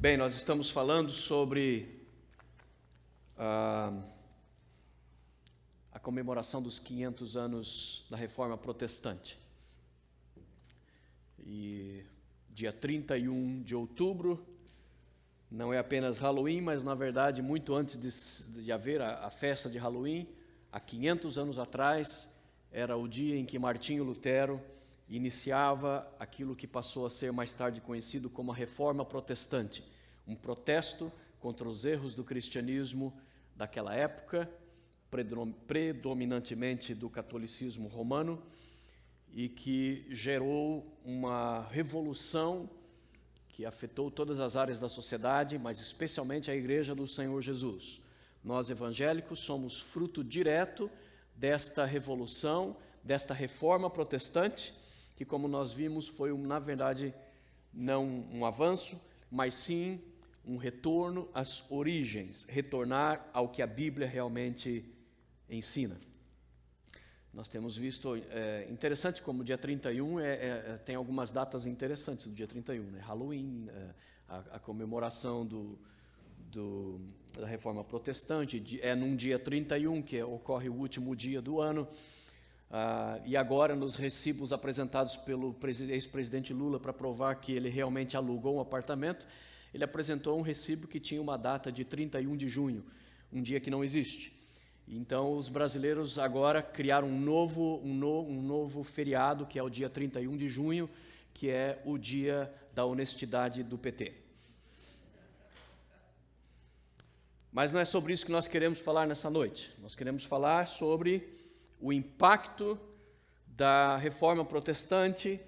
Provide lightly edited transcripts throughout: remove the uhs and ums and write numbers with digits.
Bem, nós estamos falando sobre a comemoração dos 500 anos da Reforma Protestante. E dia 31 de outubro não é apenas Halloween, mas na verdade muito antes de haver a festa de Halloween, há 500 anos atrás, era o dia em que Martinho Lutero iniciava aquilo que passou a ser mais tarde conhecido como a Reforma Protestante, um protesto contra os erros do cristianismo daquela época, predominantemente do catolicismo romano, e que gerou uma revolução que afetou todas as áreas da sociedade, mas especialmente a Igreja do Senhor Jesus. Nós, evangélicos, somos fruto direto desta revolução, desta reforma protestante, que, como nós vimos, foi, na verdade, não um avanço, mas sim um retorno às origens, retornar ao que a Bíblia realmente ensina. Nós temos visto, interessante como o dia 31 tem algumas datas interessantes do dia 31, né? Halloween, a comemoração da Reforma Protestante, é num dia 31, que ocorre o último dia do ano, e agora nos recibos apresentados pelo ex-presidente Lula para provar que ele realmente alugou um apartamento, ele apresentou um recibo que tinha uma data de 31 de junho, um dia que não existe. Então, os brasileiros agora criaram um novo feriado, que é o dia 31 de junho, que é o dia da honestidade do PT. Mas não é sobre isso que nós queremos falar nessa noite. Nós queremos falar sobre o impacto da Reforma Protestante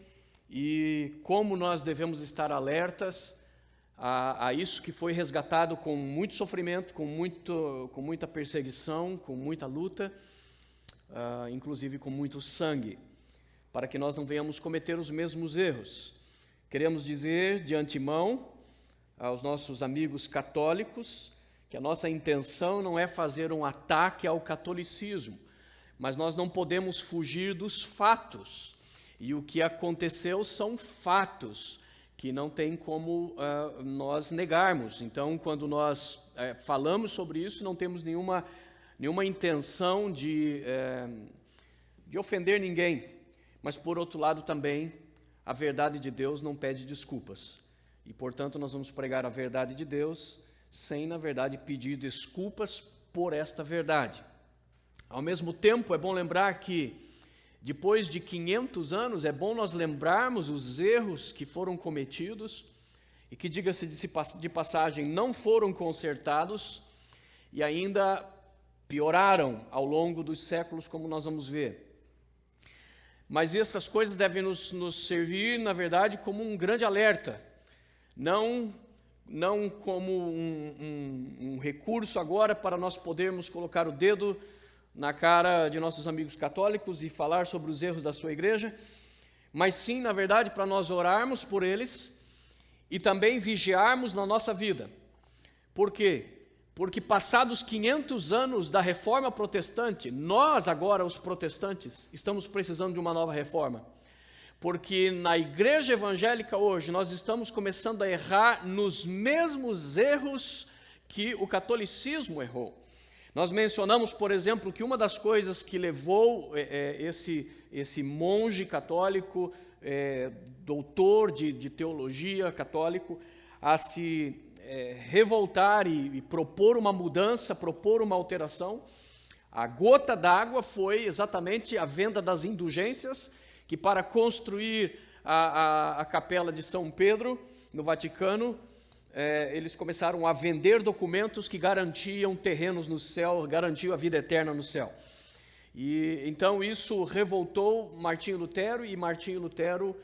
e como nós devemos estar alertas a isso que foi resgatado com muito sofrimento, com muita perseguição, com muita luta, inclusive com muito sangue, para que nós não venhamos cometer os mesmos erros. Queremos dizer de antemão aos nossos amigos católicos que a nossa intenção não é fazer um ataque ao catolicismo, mas nós não podemos fugir dos fatos, e o que aconteceu são fatos que não tem como nós negarmos. Então, quando nós falamos sobre isso, não temos nenhuma intenção de ofender ninguém, mas, por outro lado, também, a verdade de Deus não pede desculpas, e, portanto, nós vamos pregar a verdade de Deus sem, na verdade, pedir desculpas por esta verdade. Ao mesmo tempo, é bom lembrar que, depois de 500 anos, é bom nós lembrarmos os erros que foram cometidos e que, diga-se de passagem, não foram consertados e ainda pioraram ao longo dos séculos, como nós vamos ver. Mas essas coisas devem nos servir, na verdade, como um grande alerta, não como um recurso agora para nós podermos colocar o dedo na cara de nossos amigos católicos e falar sobre os erros da sua igreja, mas sim, na verdade, para nós orarmos por eles e também vigiarmos na nossa vida. Por quê? Porque passados 500 anos da Reforma Protestante, nós agora, os protestantes, estamos precisando de uma nova reforma. Porque na igreja evangélica hoje, nós estamos começando a errar nos mesmos erros que o catolicismo errou. Nós mencionamos, por exemplo, que uma das coisas que levou esse monge católico, doutor de teologia católico, a se revoltar e propor uma mudança, propor uma alteração, a gota d'água foi exatamente a venda das indulgências, que para construir a capela de São Pedro, no Vaticano, eles começaram a vender documentos que garantiam terrenos no céu, garantiam a vida eterna no céu. E então isso revoltou Martinho Lutero, e Martinho Lutero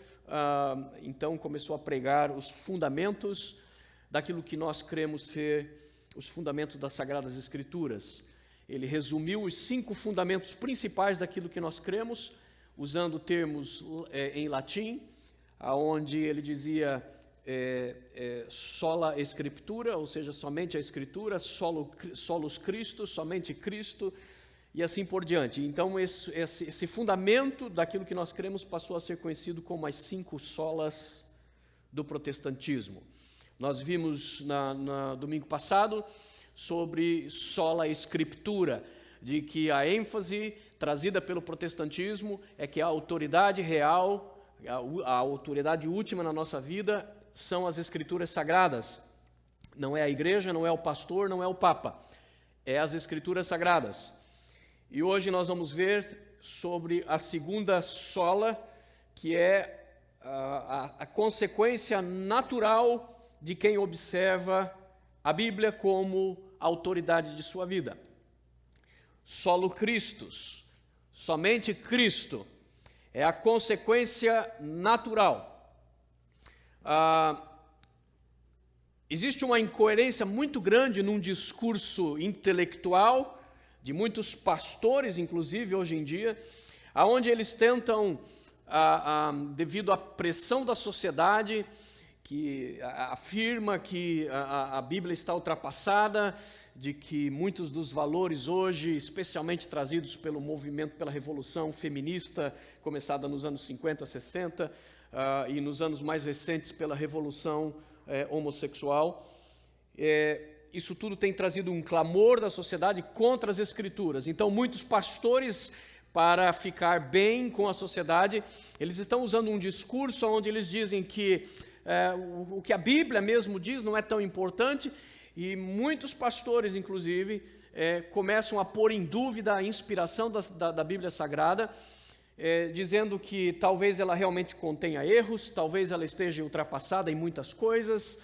então começou a pregar os fundamentos daquilo que nós cremos ser os fundamentos das Sagradas Escrituras. Ele resumiu os 5 fundamentos principais daquilo que nós cremos, usando termos em latim, onde ele dizia sola Escritura, ou seja, somente a Escritura, solus Christus, somente Cristo, e assim por diante. Então, esse fundamento daquilo que nós cremos passou a ser conhecido como as 5 solas do protestantismo. Nós vimos no domingo passado sobre sola escritura, de que a ênfase trazida pelo protestantismo é que a autoridade real, a autoridade última na nossa vida são as escrituras sagradas. Não é a igreja, não é o pastor, não é o papa, é as escrituras sagradas. E hoje nós vamos ver sobre a segunda sola, que é a consequência natural de quem observa a Bíblia como autoridade de sua vida. Solo Christus, somente Cristo, é a consequência natural. Existe uma incoerência muito grande num discurso intelectual, de muitos pastores, inclusive, hoje em dia, onde eles tentam, devido à pressão da sociedade, que afirma que a Bíblia está ultrapassada, de que muitos dos valores hoje, especialmente trazidos pelo movimento, pela revolução feminista, começada nos anos 50, 60, e nos anos mais recentes pela revolução homossexual, isso tudo tem trazido um clamor da sociedade contra as Escrituras. Então, muitos pastores, para ficar bem com a sociedade, eles estão usando um discurso onde eles dizem que o que a Bíblia mesmo diz não é tão importante, e muitos pastores, inclusive, começam a pôr em dúvida a inspiração da Bíblia Sagrada, dizendo que talvez ela realmente contenha erros, talvez ela esteja ultrapassada em muitas coisas,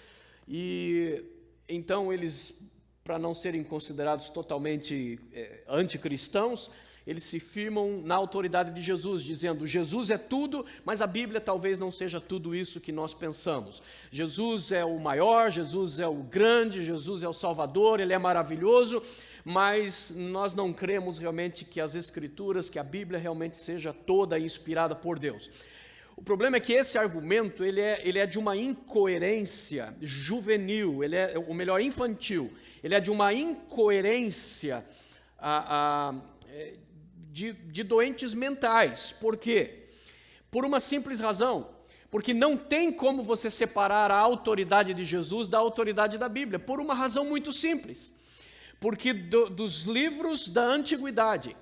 e então eles, para não serem considerados totalmente anticristãos, eles se firmam na autoridade de Jesus, dizendo: Jesus é tudo, mas a Bíblia talvez não seja tudo isso que nós pensamos. Jesus é o maior, Jesus é o grande, Jesus é o Salvador, Ele é maravilhoso, mas nós não cremos realmente que as Escrituras, que a Bíblia realmente seja toda inspirada por Deus. O problema é que esse argumento ele é de uma incoerência juvenil, ou melhor, infantil. Ele é de uma incoerência de doentes mentais. Por quê? Por uma simples razão. Porque não tem como você separar a autoridade de Jesus da autoridade da Bíblia. Por uma razão muito simples. Porque dos livros da antiguidade,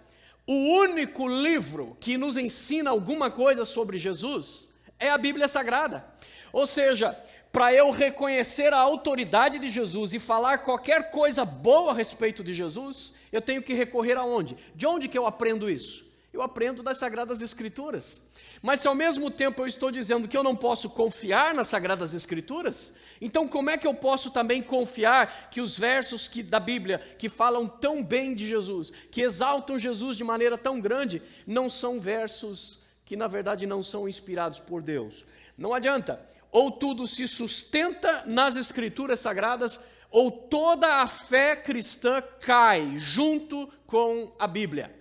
o único livro que nos ensina alguma coisa sobre Jesus é a Bíblia Sagrada. Ou seja, para eu reconhecer a autoridade de Jesus e falar qualquer coisa boa a respeito de Jesus, eu tenho que recorrer aonde? De onde que eu aprendo isso? Eu aprendo das Sagradas Escrituras. Mas se ao mesmo tempo eu estou dizendo que eu não posso confiar nas Sagradas Escrituras, então como é que eu posso também confiar que os versos da Bíblia que falam tão bem de Jesus, que exaltam Jesus de maneira tão grande, não são versos que na verdade não são inspirados por Deus? Não adianta, ou tudo se sustenta nas Escrituras Sagradas, ou toda a fé cristã cai junto com a Bíblia.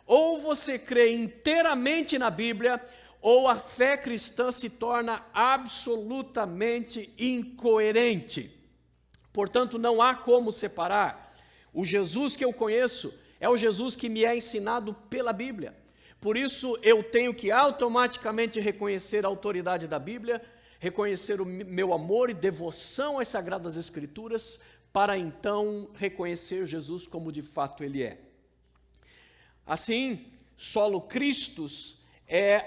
Ou você crê inteiramente na Bíblia, ou a fé cristã se torna absolutamente incoerente. Portanto, não há como separar. O Jesus que eu conheço é o Jesus que me é ensinado pela Bíblia. Por isso, eu tenho que automaticamente reconhecer a autoridade da Bíblia, reconhecer o meu amor e devoção às Sagradas Escrituras, para então reconhecer Jesus como de fato Ele é. Assim, solo Christus é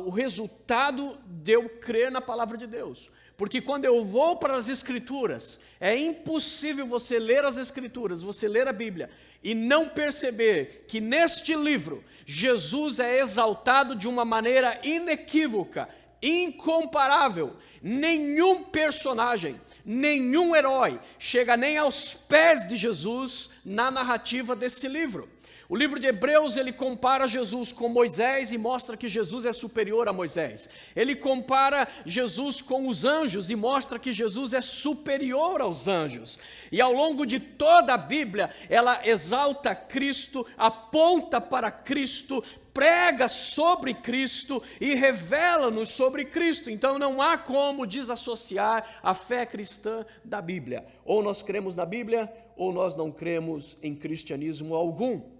o resultado de eu crer na palavra de Deus. Porque quando eu vou para as Escrituras, é impossível você ler as Escrituras, você ler a Bíblia, e não perceber que neste livro, Jesus é exaltado de uma maneira inequívoca, incomparável. Nenhum personagem, nenhum herói chega nem aos pés de Jesus na narrativa desse livro. O livro de Hebreus, ele compara Jesus com Moisés e mostra que Jesus é superior a Moisés. Ele compara Jesus com os anjos e mostra que Jesus é superior aos anjos. E ao longo de toda a Bíblia, ela exalta Cristo, aponta para Cristo, prega sobre Cristo e revela-nos sobre Cristo. Então não há como desassociar a fé cristã da Bíblia. Ou nós cremos na Bíblia, ou nós não cremos em cristianismo algum.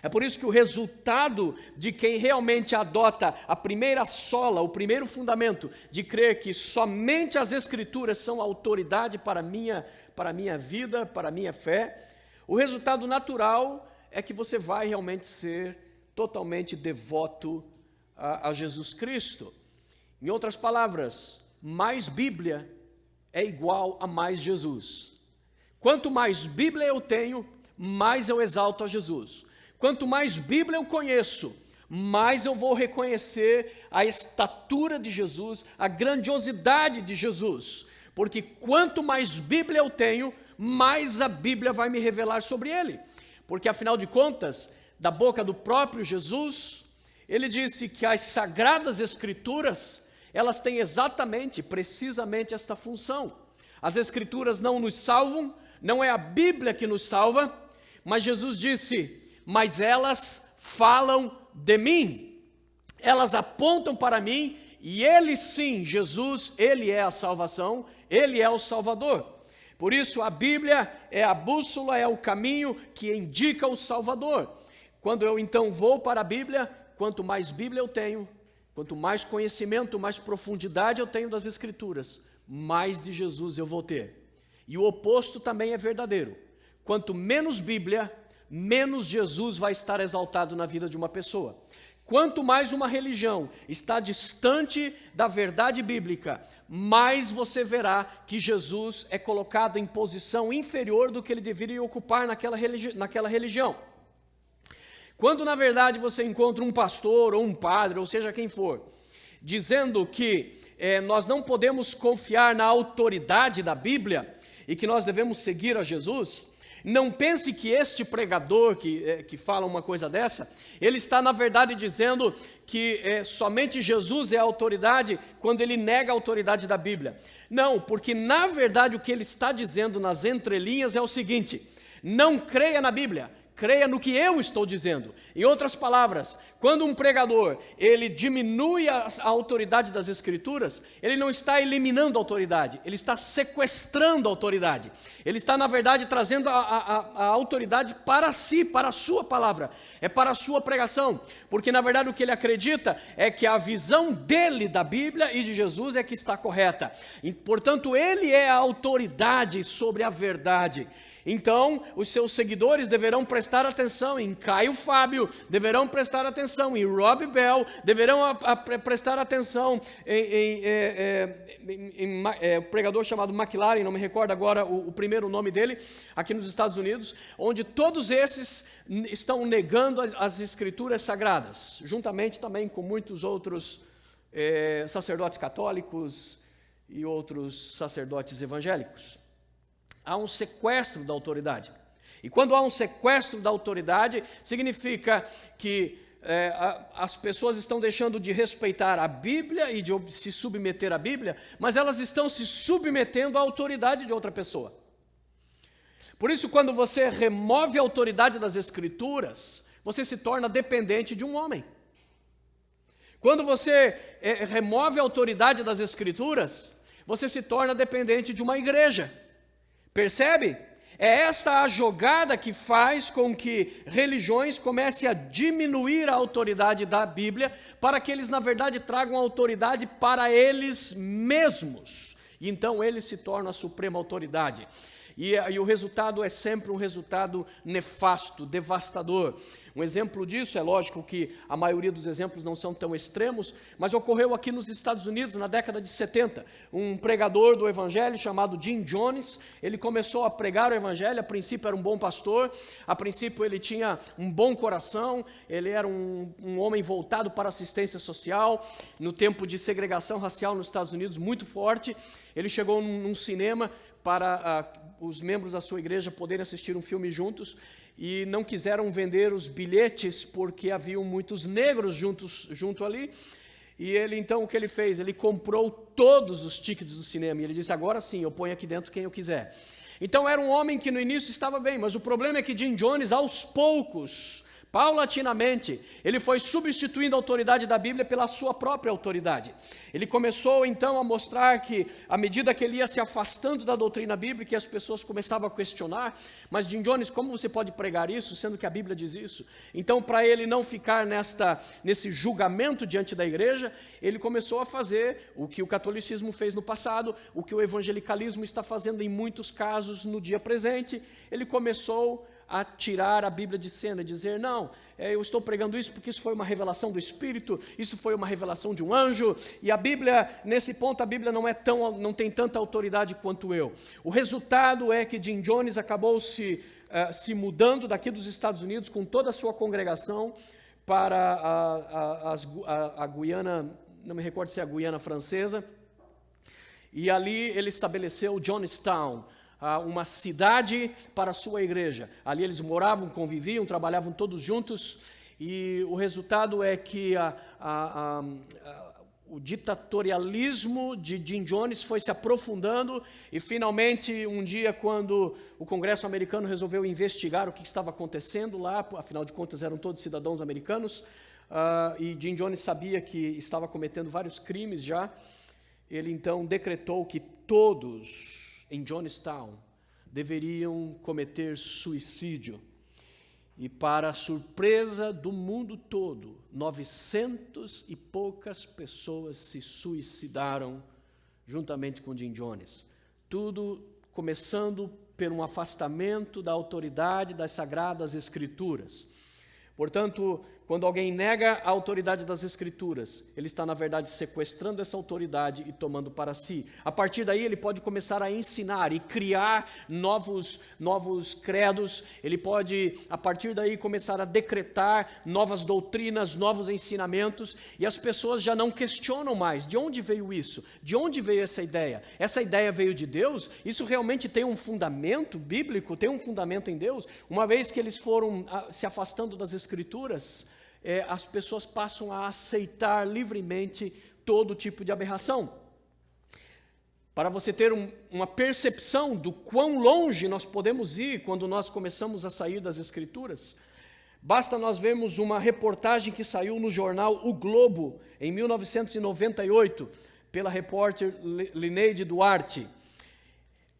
É por isso que o resultado de quem realmente adota a primeira sola, o primeiro fundamento de crer que somente as Escrituras são autoridade para a minha vida, para a minha fé, o resultado natural é que você vai realmente ser totalmente devoto a Jesus Cristo. Em outras palavras, mais Bíblia é igual a mais Jesus. Quanto mais Bíblia eu tenho, mais eu exalto a Jesus. Quanto mais Bíblia eu conheço, mais eu vou reconhecer a estatura de Jesus, a grandiosidade de Jesus. Porque quanto mais Bíblia eu tenho, mais a Bíblia vai me revelar sobre ele. Porque afinal de contas, da boca do próprio Jesus, ele disse que as Sagradas Escrituras, elas têm exatamente, precisamente esta função. As Escrituras não nos salvam, não é a Bíblia que nos salva, mas Jesus disse, mas elas falam de mim, elas apontam para mim, e ele sim, Jesus, ele é a salvação, ele é o Salvador. Por isso a Bíblia é a bússola, é o caminho que indica o Salvador. Quando eu então vou para a Bíblia, quanto mais Bíblia eu tenho, quanto mais conhecimento, mais profundidade eu tenho das Escrituras, mais de Jesus eu vou ter. E o oposto também é verdadeiro. Quanto menos Bíblia, menos Jesus vai estar exaltado na vida de uma pessoa. Quanto mais uma religião está distante da verdade bíblica, mais você verá que Jesus é colocado em posição inferior do que ele deveria ocupar naquela religião. Quando na verdade você encontra um pastor ou um padre, ou seja quem for, dizendo que nós não podemos confiar na autoridade da Bíblia e que nós devemos seguir a Jesus, não pense que este pregador que fala uma coisa dessa, ele está na verdade dizendo que somente Jesus é a autoridade quando ele nega a autoridade da Bíblia. Não, porque na verdade o que ele está dizendo nas entrelinhas é o seguinte: não creia na Bíblia, creia no que eu estou dizendo. Em outras palavras, quando um pregador ele diminui a autoridade das Escrituras, ele não está eliminando a autoridade, ele está sequestrando a autoridade. Ele está, na verdade, trazendo a autoridade para si, para a sua palavra, é para a sua pregação. Porque, na verdade, o que ele acredita é que a visão dele da Bíblia e de Jesus é que está correta. E, portanto, ele é a autoridade sobre a verdade. Então, os seus seguidores deverão prestar atenção em Caio Fábio, deverão prestar atenção em Rob Bell, deverão prestar atenção em um pregador chamado McLaren, não me recordo agora o primeiro nome dele, aqui nos Estados Unidos, onde todos esses estão negando as Escrituras Sagradas, juntamente também com muitos outros sacerdotes católicos e outros sacerdotes evangélicos. Há um sequestro da autoridade. E quando há um sequestro da autoridade, significa que as pessoas estão deixando de respeitar a Bíblia e de se submeter à Bíblia, mas elas estão se submetendo à autoridade de outra pessoa. Por isso, quando você remove a autoridade das Escrituras, você se torna dependente de um homem. Quando você remove a autoridade das Escrituras, você se torna dependente de uma igreja. Percebe? É esta a jogada que faz com que religiões comecem a diminuir a autoridade da Bíblia para que eles, na verdade, tragam autoridade para eles mesmos. E então eles se tornam a suprema autoridade. E o resultado é sempre um resultado nefasto, devastador. Um exemplo disso, é lógico que a maioria dos exemplos não são tão extremos, mas ocorreu aqui nos Estados Unidos na década de 70. Um pregador do evangelho chamado Jim Jones, ele começou a pregar o evangelho, a princípio era um bom pastor, a princípio ele tinha um bom coração, ele era um homem voltado para assistência social, no tempo de segregação racial nos Estados Unidos muito forte. Ele chegou num cinema para os membros da sua igreja poderem assistir um filme juntos, e não quiseram vender os bilhetes porque haviam muitos negros junto ali. E ele, então, o que ele fez? Ele comprou todos os tickets do cinema. E ele disse, agora sim, eu ponho aqui dentro quem eu quiser. Então, era um homem que no início estava bem, mas o problema é que Jim Jones, aos poucos, Paulatinamente, ele foi substituindo a autoridade da Bíblia pela sua própria autoridade. Ele começou então a mostrar que, à medida que ele ia se afastando da doutrina bíblica, as pessoas começavam a questionar, mas Jim Jones, como você pode pregar isso, sendo que a Bíblia diz isso? Então, para ele não ficar nesse julgamento diante da igreja, ele começou a fazer o que o catolicismo fez no passado, o que o evangelicalismo está fazendo em muitos casos no dia presente. Ele começou a tirar a Bíblia de cena, dizer, não, eu estou pregando isso porque isso foi uma revelação do Espírito, isso foi uma revelação de um anjo, e a Bíblia, nesse ponto, a Bíblia não tem tanta autoridade quanto eu. O resultado é que Jim Jones acabou se mudando daqui dos Estados Unidos com toda a sua congregação para a Guiana, não me recordo se é a Guiana Francesa, e ali ele estabeleceu Johnstown, uma cidade para a sua igreja. Ali eles moravam, conviviam, trabalhavam todos juntos, e o resultado é que o ditatorialismo de Jim Jones foi se aprofundando, e finalmente um dia, quando o Congresso americano resolveu investigar o que estava acontecendo lá, afinal de contas eram todos cidadãos americanos, e Jim Jones sabia que estava cometendo vários crimes já, ele então decretou que todos em Johnstown deveriam cometer suicídio. E para a surpresa do mundo todo, 900 e poucas pessoas se suicidaram juntamente com Jim Jones. Tudo começando por um afastamento da autoridade das Sagradas Escrituras. Portanto, quando alguém nega a autoridade das Escrituras, ele está, na verdade, sequestrando essa autoridade e tomando para si. A partir daí, ele pode começar a ensinar e criar novos credos. Ele pode, a partir daí, começar a decretar novas doutrinas, novos ensinamentos, e as pessoas já não questionam mais. De onde veio isso? De onde veio essa ideia? Essa ideia veio de Deus? Isso realmente tem um fundamento bíblico? Tem um fundamento em Deus? Uma vez que eles foram se afastando das Escrituras, as pessoas passam a aceitar livremente todo tipo de aberração. Para você ter uma percepção do quão longe nós podemos ir quando nós começamos a sair das Escrituras, basta nós vermos uma reportagem que saiu no jornal O Globo, em 1998, pela repórter Lineide Duarte.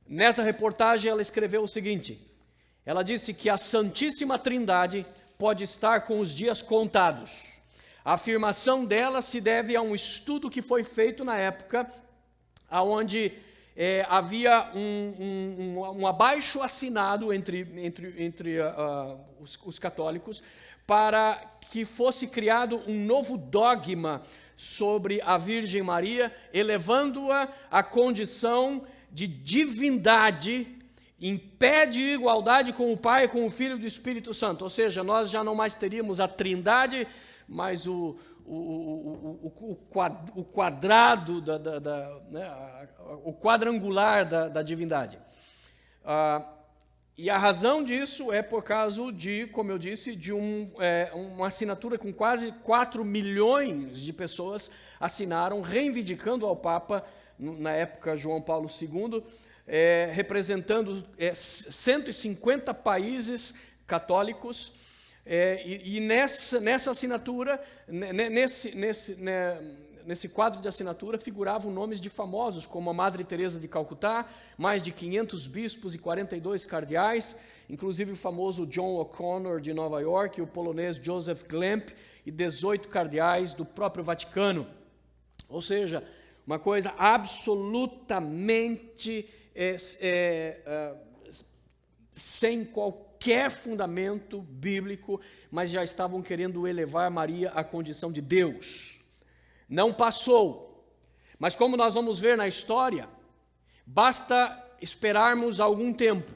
Nessa reportagem ela escreveu o seguinte, ela disse que a Santíssima Trindade pode estar com os dias contados. A afirmação dela se deve a um estudo que foi feito na época, onde havia um abaixo-assinado entre os católicos para que fosse criado um novo dogma sobre a Virgem Maria, elevando-a à condição de divindade, em pé de igualdade com o Pai, com o Filho e do Espírito Santo. Ou seja, nós já não mais teríamos a trindade, mas o quadrado, o quadrangular da divindade. E a razão disso é por causa de, como eu disse, de uma assinatura com quase 4 milhões de pessoas assinaram, reivindicando ao Papa, na época João Paulo II, representando 150 países católicos, e nessa assinatura, nesse quadro de assinatura, figuravam nomes de famosos, como a Madre Teresa de Calcutá, mais de 500 bispos e 42 cardeais, inclusive o famoso John O'Connor de Nova York, e o polonês Joseph Glemp, e 18 cardeais do próprio Vaticano. Ou seja, uma coisa absolutamente sem qualquer fundamento bíblico, mas já estavam querendo elevar Maria à condição de Deus. Não passou, mas como nós vamos ver na história, basta esperarmos algum tempo,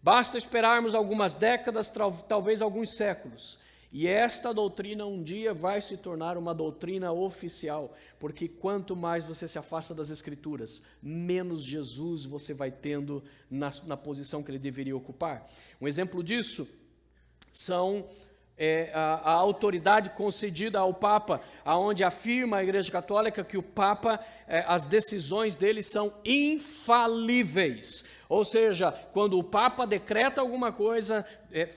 basta esperarmos algumas décadas, talvez alguns séculos, e esta doutrina um dia vai se tornar uma doutrina oficial, porque quanto mais você se afasta das Escrituras, menos Jesus você vai tendo na posição que ele deveria ocupar. Um exemplo disso são a autoridade concedida ao Papa, onde afirma a Igreja Católica que o Papa, as decisões dele são infalíveis. Ou seja, quando o Papa decreta alguma coisa,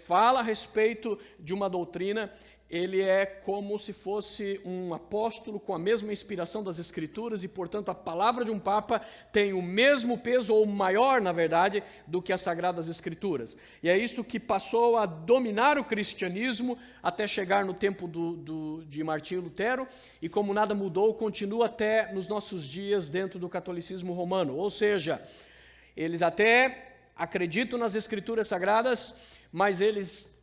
fala a respeito de uma doutrina, ele é como se fosse um apóstolo com a mesma inspiração das Escrituras e, portanto, a palavra de um Papa tem o mesmo peso, ou maior, na verdade, do que as Sagradas Escrituras. E é isso que passou a dominar o cristianismo até chegar no tempo de Martinho Lutero, e como nada mudou, continua até nos nossos dias dentro do catolicismo romano. Ou seja, eles até acreditam nas Escrituras Sagradas, mas eles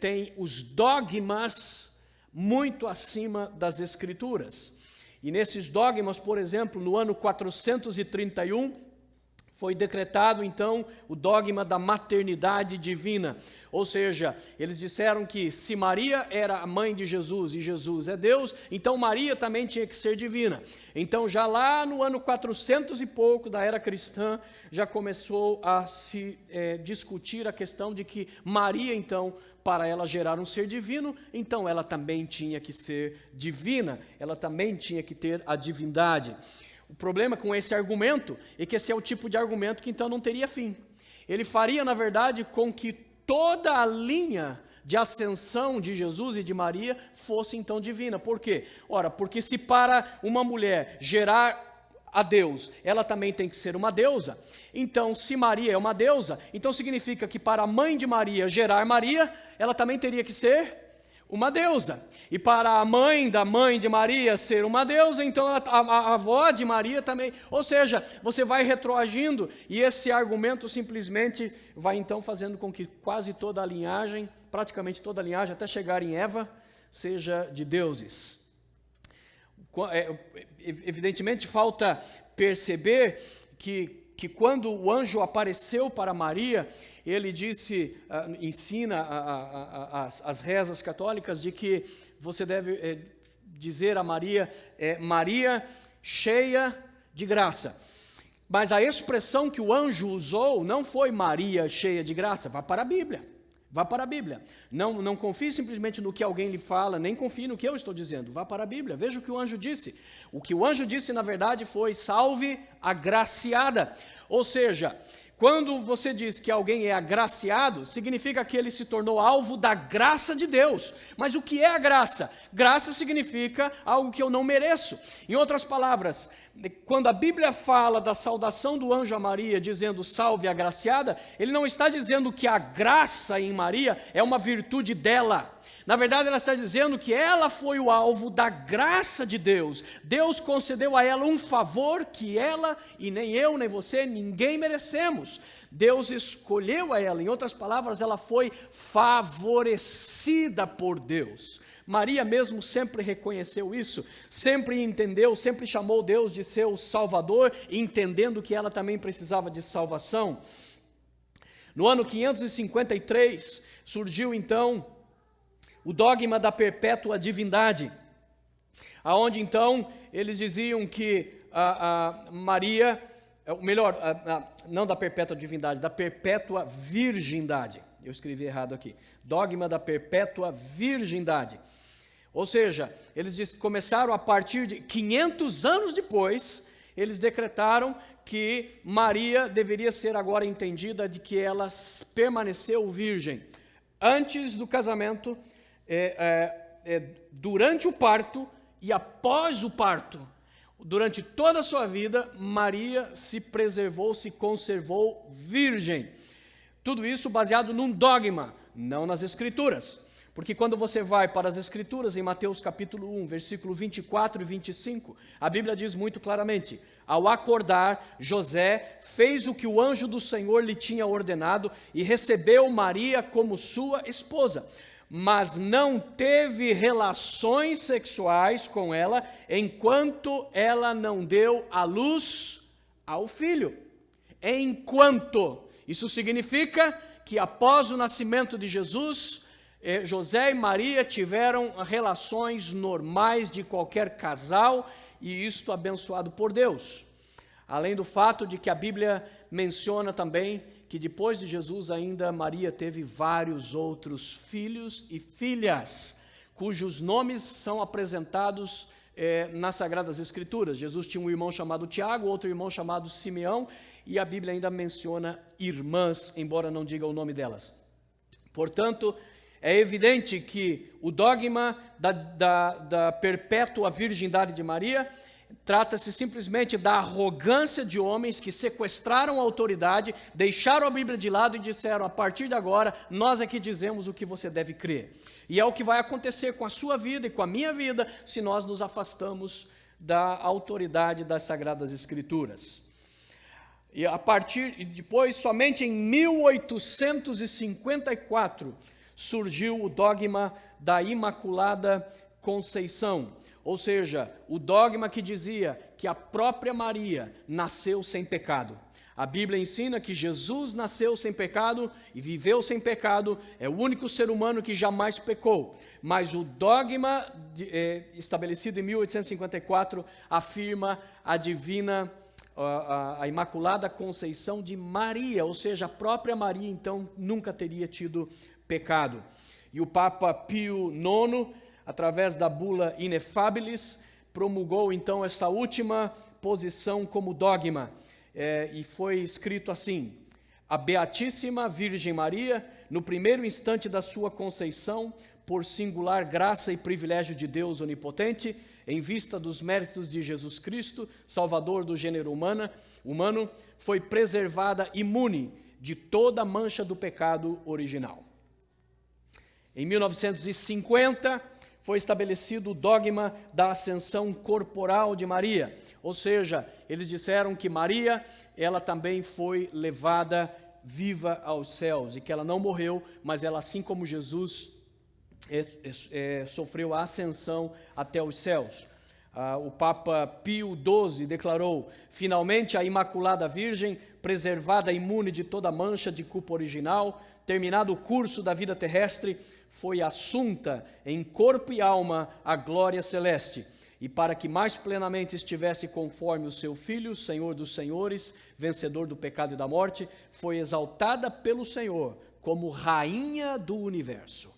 têm os dogmas muito acima das Escrituras. E nesses dogmas, por exemplo, no ano 431, foi decretado, então, o dogma da maternidade divina. Ou seja, eles disseram que se Maria era a mãe de Jesus e Jesus é Deus, então Maria também tinha que ser divina. Então, já lá no ano 400 e pouco da era cristã, já começou a se discutir a questão de que Maria, então, para ela gerar um ser divino, então ela também tinha que ser divina, ela também tinha que ter a divindade. O problema com esse argumento é que esse é o tipo de argumento que então não teria fim. Ele faria, na verdade, com que toda a linha de ascensão de Jesus e de Maria fosse então divina. Por quê? Ora, porque se para uma mulher gerar a Deus, ela também tem que ser uma deusa. Então, se Maria é uma deusa, então significa que para a mãe de Maria gerar Maria, ela também teria que ser uma deusa. E para a mãe de Maria ser uma deusa, então a avó de Maria também. Ou seja, você vai retroagindo e esse argumento simplesmente vai então fazendo com que quase toda a linhagem, praticamente toda a linhagem, até chegar em Eva, seja de deuses. Evidentemente falta perceber que quando o anjo apareceu para Maria, ele disse, ensina as rezas católicas de que você deve dizer a Maria, Maria cheia de graça. Mas a expressão que o anjo usou não foi Maria cheia de graça, vá para a Bíblia. Vá para a Bíblia. Não confie simplesmente no que alguém lhe fala, nem confie no que eu estou dizendo. Vá para a Bíblia, veja o que o anjo disse. O que o anjo disse, na verdade, foi salve a graciada. Ou seja, quando você diz que alguém é agraciado, significa que ele se tornou alvo da graça de Deus. Mas o que é a graça? Graça significa algo que eu não mereço. Em outras palavras, quando a Bíblia fala da saudação do anjo a Maria, dizendo salve a agraciada, ele não está dizendo que a graça em Maria é uma virtude dela. Na verdade, ela está dizendo que ela foi o alvo da graça de Deus. Deus concedeu a ela um favor que ela, e nem eu, nem você, ninguém merecemos. Deus escolheu a ela. Em outras palavras, ela foi favorecida por Deus. Maria mesmo sempre reconheceu isso, sempre entendeu, sempre chamou Deus de seu Salvador, entendendo que ela também precisava de salvação. No ano 553, surgiu então o dogma da perpétua divindade, aonde então eles diziam que Maria, não da perpétua divindade, da perpétua virgindade. Eu escrevi errado aqui. Dogma da perpétua virgindade. Ou seja, eles começaram a partir de 500 anos depois, eles decretaram que Maria deveria ser agora entendida de que ela permaneceu virgem antes do casamento, durante o parto e após o parto. Durante toda a sua vida, Maria se preservou, se conservou virgem. Tudo isso baseado num dogma, não nas Escrituras. Porque quando você vai para as Escrituras, em Mateus capítulo 1, versículo 24 e 25, a Bíblia diz muito claramente: ao acordar, José fez o que o anjo do Senhor lhe tinha ordenado e recebeu Maria como sua esposa, mas não teve relações sexuais com ela enquanto ela não deu à luz ao filho. Enquanto. Isso significa que após o nascimento de Jesus, José e Maria tiveram relações normais de qualquer casal, e isto abençoado por Deus. Além do fato de que a Bíblia menciona também que depois de Jesus ainda Maria teve vários outros filhos e filhas, cujos nomes são apresentados nas Sagradas Escrituras. Jesus tinha um irmão chamado Tiago, outro irmão chamado Simeão, e a Bíblia ainda menciona irmãs, embora não diga o nome delas. Portanto, é evidente que o dogma da perpétua virgindade de Maria trata-se simplesmente da arrogância de homens que sequestraram a autoridade, deixaram a Bíblia de lado e disseram: a partir de agora, nós é que dizemos o que você deve crer. E é o que vai acontecer com a sua vida e com a minha vida se nós nos afastamos da autoridade das Sagradas Escrituras. E depois, somente em 1854, surgiu o dogma da Imaculada Conceição, ou seja, o dogma que dizia que a própria Maria nasceu sem pecado. A Bíblia ensina que Jesus nasceu sem pecado e viveu sem pecado, é o único ser humano que jamais pecou. Mas o dogma estabelecido em 1854 afirma a Imaculada Conceição de Maria, ou seja, a própria Maria então nunca teria tido pecado. E o Papa Pio IX, através da bula Ineffabilis, promulgou então esta última posição como dogma. E foi escrito assim: a Beatíssima Virgem Maria, no primeiro instante da sua conceição, por singular graça e privilégio de Deus Onipotente, em vista dos méritos de Jesus Cristo, Salvador do gênero humano, foi preservada imune de toda mancha do pecado original. Em 1950, foi estabelecido o dogma da ascensão corporal de Maria, ou seja, eles disseram que Maria, ela também foi levada viva aos céus, e que ela não morreu, mas ela, assim como Jesus, sofreu a ascensão até os céus. O Papa Pio XII declarou: finalmente a Imaculada Virgem, preservada imune de toda mancha de culpa original, terminado o curso da vida terrestre, foi assunta em corpo e alma à glória celeste, e para que mais plenamente estivesse conforme o seu Filho, Senhor dos senhores, vencedor do pecado e da morte, foi exaltada pelo Senhor como Rainha do Universo.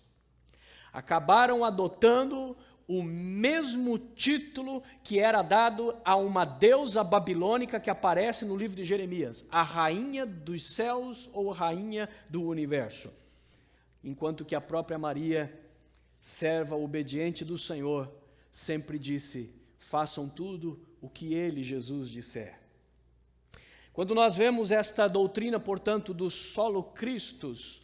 Acabaram adotando o mesmo título que era dado a uma deusa babilônica que aparece no livro de Jeremias, a Rainha dos Céus ou Rainha do Universo. Enquanto que a própria Maria, serva obediente do Senhor, sempre disse: façam tudo o que ele, Jesus, disser. Quando nós vemos esta doutrina, portanto, do solo Christus,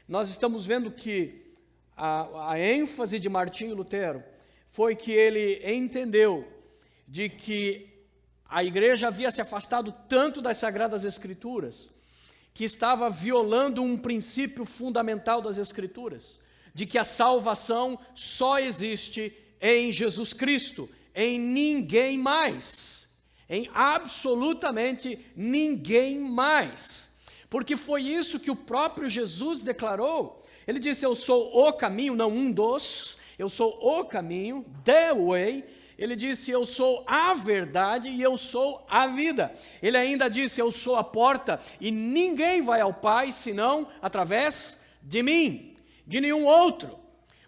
nós estamos vendo que a ênfase de Martinho Lutero foi que ele entendeu de que a igreja havia se afastado tanto das Sagradas Escrituras, que estava violando um princípio fundamental das Escrituras, de que a salvação só existe em Jesus Cristo, em ninguém mais, em absolutamente ninguém mais, porque foi isso que o próprio Jesus declarou. Ele disse: eu sou o caminho, não um dos, eu sou o caminho, the way. Ele disse: eu sou a verdade e eu sou a vida. Ele ainda disse: eu sou a porta e ninguém vai ao Pai senão através de mim, de nenhum outro.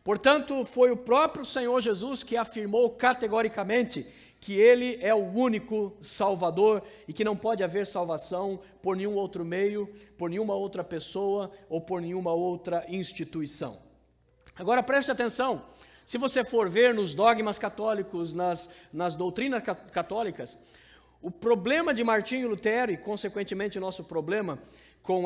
Portanto, foi o próprio Senhor Jesus que afirmou categoricamente que Ele é o único Salvador e que não pode haver salvação por nenhum outro meio, por nenhuma outra pessoa ou por nenhuma outra instituição. Agora preste atenção, se você for ver nos dogmas católicos, nas doutrinas católicas, o problema de Martinho Lutero e consequentemente o nosso problema com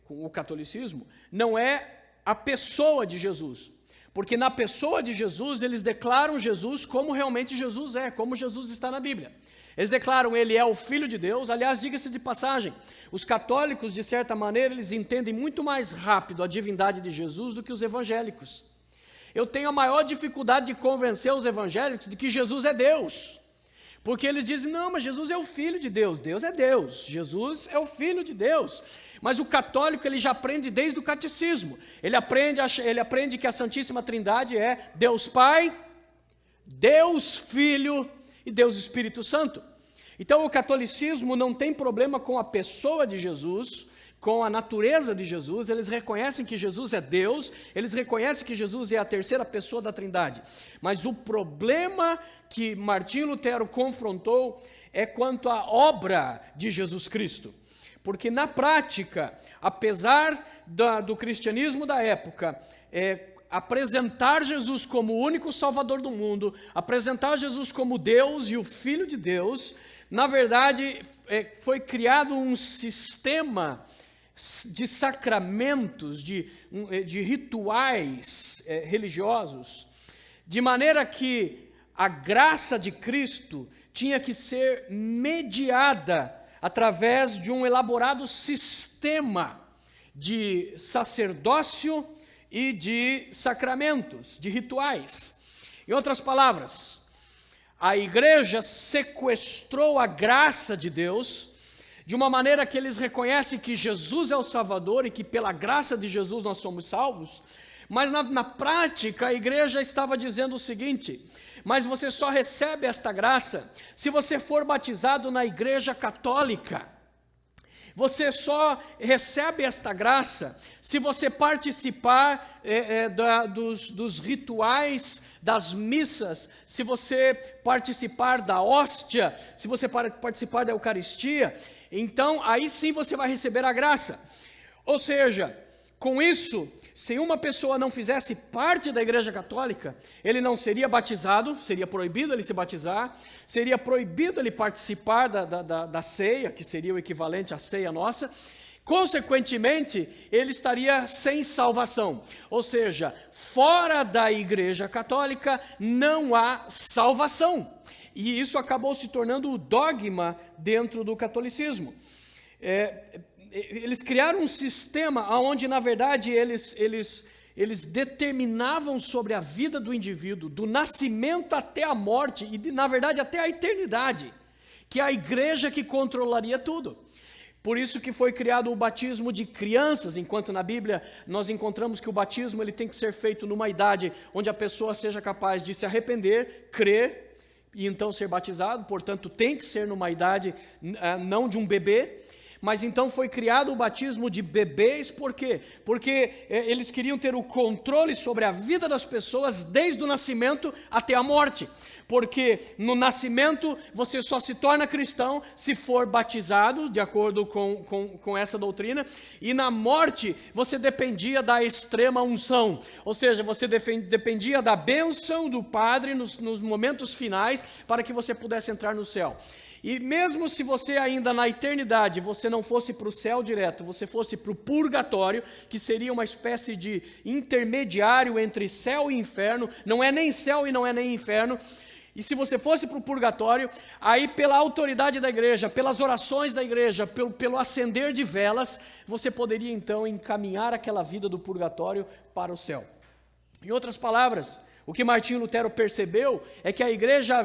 com o catolicismo não é a pessoa de Jesus, porque na pessoa de Jesus eles declaram Jesus como realmente Jesus é, como Jesus está na Bíblia. Eles declaram: ele é o Filho de Deus. Aliás, diga-se de passagem, os católicos, de certa maneira, eles entendem muito mais rápido a divindade de Jesus do que os evangélicos. Eu tenho a maior dificuldade de convencer os evangélicos de que Jesus é Deus, porque eles dizem: não, mas Jesus é o Filho de Deus, Deus é Deus, Jesus é o Filho de Deus. Mas o católico, ele já aprende desde o catecismo, ele aprende que a Santíssima Trindade é Deus Pai, Deus Filho e Deus Espírito Santo. Então o catolicismo não tem problema com a pessoa de Jesus, com a natureza de Jesus, eles reconhecem que Jesus é Deus, eles reconhecem que Jesus é a terceira pessoa da Trindade. Mas o problema que Martinho Lutero confrontou é quanto à obra de Jesus Cristo. Porque na prática, apesar do cristianismo da época, apresentar Jesus como o único Salvador do mundo, apresentar Jesus como Deus e o Filho de Deus, na verdade, foi criado um sistema de sacramentos, de rituais religiosos, de maneira que a graça de Cristo tinha que ser mediada através de um elaborado sistema de sacerdócio e de sacramentos, de rituais. Em outras palavras, a igreja sequestrou a graça de Deus de uma maneira que eles reconhecem que Jesus é o Salvador e que pela graça de Jesus nós somos salvos, mas na prática a igreja estava dizendo o seguinte: mas você só recebe esta graça se você for batizado na igreja católica. Você só recebe esta graça se você participar dos rituais, das missas, se você participar da hóstia, se você participar da Eucaristia, então aí sim você vai receber a graça. Ou seja, com isso, se uma pessoa não fizesse parte da igreja católica, ele não seria batizado, seria proibido ele se batizar, seria proibido ele participar da ceia, que seria o equivalente à ceia nossa, consequentemente, ele estaria sem salvação. Ou seja, fora da igreja católica não há salvação. E isso acabou se tornando o dogma dentro do catolicismo. Eles criaram um sistema onde, na verdade, eles determinavam sobre a vida do indivíduo, do nascimento até a morte, e, na verdade, até a eternidade, que é a igreja que controlaria tudo. Por isso que foi criado o batismo de crianças, enquanto na Bíblia nós encontramos que o batismo ele tem que ser feito numa idade onde a pessoa seja capaz de se arrepender, crer e então ser batizado, portanto tem que ser numa idade não de um bebê. Mas então foi criado o batismo de bebês, por quê? Porque eles queriam ter o controle sobre a vida das pessoas desde o nascimento até a morte. Porque no nascimento você só se torna cristão se for batizado, de acordo com essa doutrina, e na morte você dependia da extrema unção, ou seja, você dependia da bênção do Padre nos momentos finais para que você pudesse entrar no céu. E mesmo se você ainda na eternidade, você não fosse para o céu direto, você fosse para o purgatório, que seria uma espécie de intermediário entre céu e inferno, não é nem céu e não é nem inferno, e se você fosse para o purgatório, aí pela autoridade da igreja, pelas orações da igreja, pelo acender de velas, você poderia então encaminhar aquela vida do purgatório para o céu. Em outras palavras, o que Martinho Lutero percebeu é que a igreja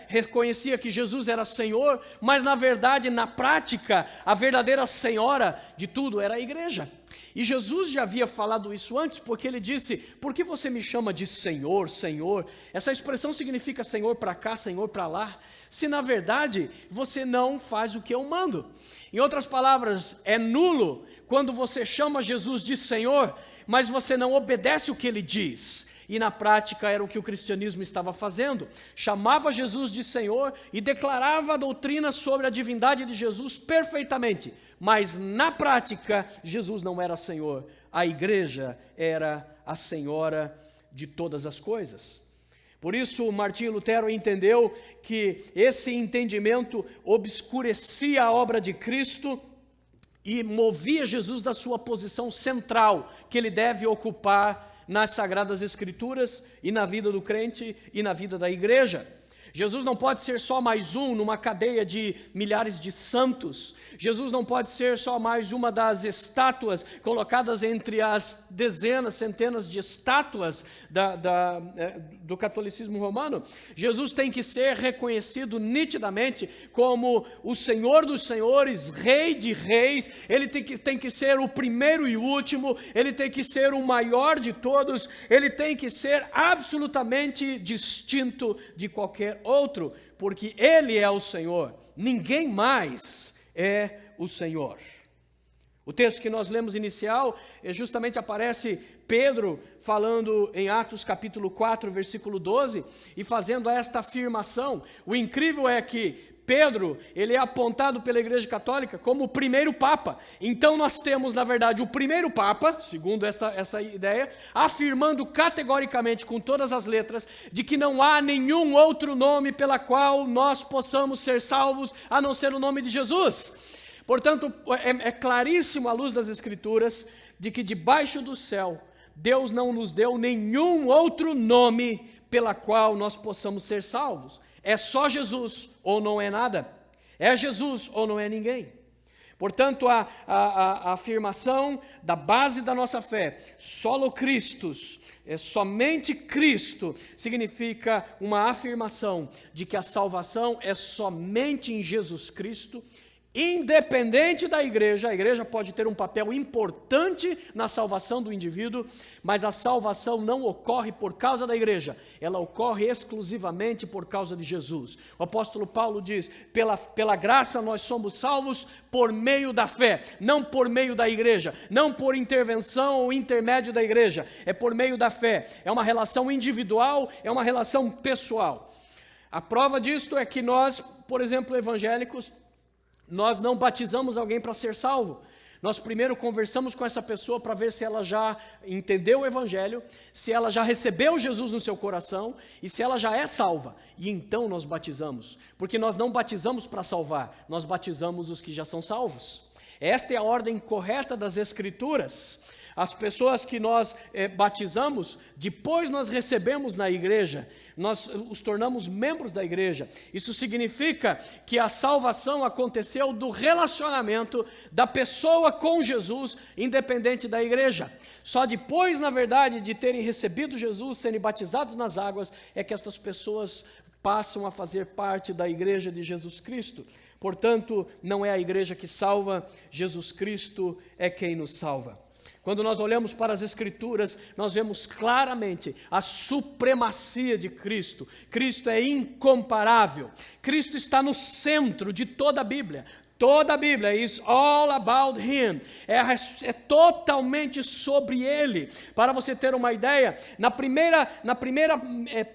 reconhecia que Jesus era Senhor, mas na verdade, na prática, a verdadeira senhora de tudo era a igreja. E Jesus já havia falado isso antes, porque ele disse: por que você me chama de Senhor, Senhor? Essa expressão significa Senhor para cá, Senhor para lá, se na verdade você não faz o que eu mando. Em outras palavras, é nulo quando você chama Jesus de Senhor, mas você não obedece o que ele diz. E na prática era o que o cristianismo estava fazendo, chamava Jesus de Senhor e declarava a doutrina sobre a divindade de Jesus perfeitamente, mas na prática Jesus não era Senhor, a igreja era a senhora de todas as coisas. Por isso Martinho Lutero entendeu que esse entendimento obscurecia a obra de Cristo e movia Jesus da sua posição central que ele deve ocupar nas Sagradas Escrituras e na vida do crente e na vida da igreja. Jesus não pode ser só mais um numa cadeia de milhares de santos. Jesus não pode ser só mais uma das estátuas colocadas entre as dezenas, centenas de estátuas do catolicismo romano. Jesus tem que ser reconhecido nitidamente como o Senhor dos senhores, Rei de reis. Ele tem que ser o primeiro e o último, ele tem que ser o maior de todos, ele tem que ser absolutamente distinto de qualquer outro, porque ele é o Senhor, ninguém mais é o Senhor. O texto que nós lemos inicial, justamente aparece Pedro falando em Atos capítulo 4, versículo 12, e fazendo esta afirmação. O incrível é que Pedro, ele é apontado pela Igreja Católica como o primeiro Papa. Então nós temos, na verdade, o primeiro Papa, segundo essa ideia, afirmando categoricamente, com todas as letras, de que não há nenhum outro nome pela qual nós possamos ser salvos, a não ser o nome de Jesus. Portanto, é claríssimo à luz das Escrituras, de que debaixo do céu, Deus não nos deu nenhum outro nome pela qual nós possamos ser salvos. É só Jesus ou não é nada. É Jesus ou não é ninguém. Portanto, a afirmação da base da nossa fé, solo Christus, é somente Cristo, significa uma afirmação de que a salvação é somente em Jesus Cristo, independente da igreja. A igreja pode ter um papel importante na salvação do indivíduo, mas a salvação não ocorre por causa da igreja, ela ocorre exclusivamente por causa de Jesus. O apóstolo Paulo diz, pela graça nós somos salvos por meio da fé, não por meio da igreja, não por intervenção ou intermédio da igreja, é por meio da fé. É uma relação individual, é uma relação pessoal. A prova disto é que nós, por exemplo, evangélicos, nós não batizamos alguém para ser salvo. Nós primeiro conversamos com essa pessoa para ver se ela já entendeu o Evangelho, se ela já recebeu Jesus no seu coração e se ela já é salva. E então nós batizamos, porque nós não batizamos para salvar, nós batizamos os que já são salvos. Esta é a ordem correta das Escrituras. As pessoas que nós batizamos, depois nós recebemos na igreja, nós os tornamos membros da igreja. Isso significa que a salvação aconteceu do relacionamento da pessoa com Jesus, independente da igreja. Só depois, na verdade, de terem recebido Jesus, serem batizados nas águas, é que estas pessoas passam a fazer parte da igreja de Jesus Cristo. Portanto, não é a igreja que salva, Jesus Cristo é quem nos salva. Quando nós olhamos para as Escrituras, nós vemos claramente a supremacia de Cristo. Cristo é incomparável. Cristo está no centro de toda a Bíblia. Toda a Bíblia is all about Him, é totalmente sobre Ele. Para você ter uma ideia, na primeira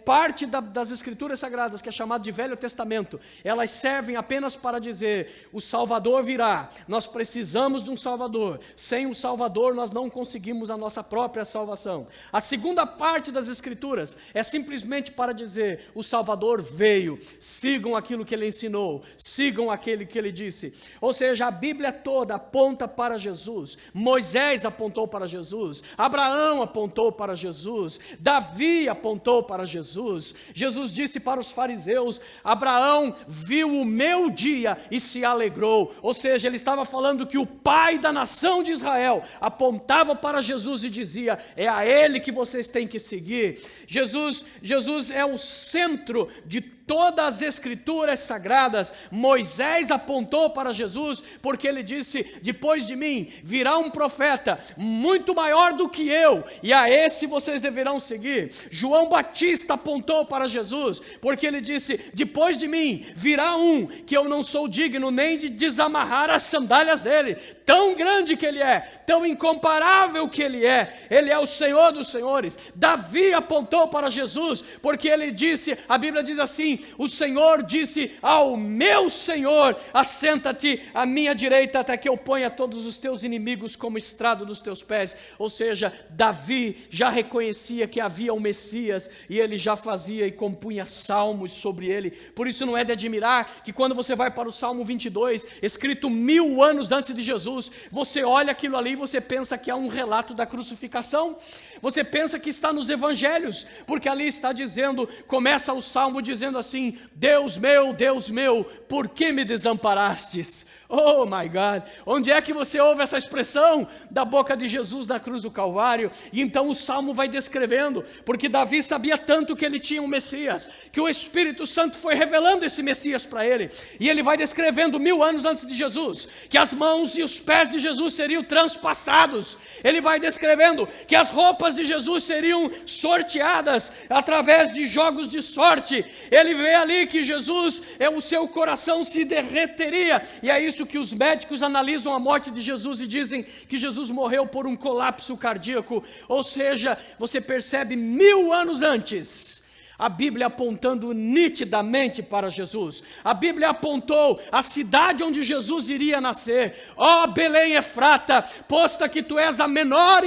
parte das Escrituras Sagradas, que é chamada de Velho Testamento, elas servem apenas para dizer, o Salvador virá, nós precisamos de um Salvador, sem um Salvador nós não conseguimos a nossa própria salvação. A segunda parte das Escrituras é simplesmente para dizer, o Salvador veio, sigam aquilo que Ele ensinou, sigam aquele que Ele disse. Ou seja, a Bíblia toda aponta para Jesus. Moisés apontou para Jesus, Abraão apontou para Jesus, Davi apontou para Jesus. Jesus disse para os fariseus, Abraão viu o meu dia e se alegrou. Ou seja, ele estava falando que o pai da nação de Israel apontava para Jesus e dizia, é a ele que vocês têm que seguir. Jesus é o centro de todas as Escrituras Sagradas. Moisés apontou para Jesus, porque ele disse, depois de mim virá um profeta muito maior do que eu, e a esse vocês deverão seguir. João Batista apontou para Jesus, porque ele disse, depois de mim virá um que eu não sou digno nem de desamarrar as sandálias dele. Tão grande que ele é, tão incomparável que ele é o Senhor dos senhores. Davi apontou para Jesus, porque ele disse, a Bíblia diz assim, o Senhor disse ao meu Senhor, assenta-te à minha direita até que eu ponha todos os teus inimigos como estrado dos teus pés. Ou seja, Davi já reconhecia que havia um Messias e ele já fazia e compunha salmos sobre ele. Por isso não é de admirar que quando você vai para o Salmo 22, escrito 1000 anos antes de Jesus, você olha aquilo ali e você pensa que é um relato da crucificação. Você pensa que está nos evangelhos, porque ali está dizendo, começa o salmo dizendo assim, Deus meu, por que me desamparastes? Oh my God, onde é que você ouve essa expressão? Da boca de Jesus na cruz do Calvário. E então o Salmo vai descrevendo, porque Davi sabia tanto que ele tinha um Messias, que o Espírito Santo foi revelando esse Messias para ele, e ele vai descrevendo 1000 anos antes de Jesus, que as mãos e os pés de Jesus seriam transpassados. Ele vai descrevendo que as roupas de Jesus seriam sorteadas através de jogos de sorte. Ele vê ali que Jesus, o seu coração se derreteria, e é isso que os médicos analisam a morte de Jesus e dizem que Jesus morreu por um colapso cardíaco. Ou seja, você percebe 1000 anos antes, a Bíblia apontando nitidamente para Jesus. A Bíblia apontou a cidade onde Jesus iria nascer. Ó Belém Efrata, posta que tu és a menor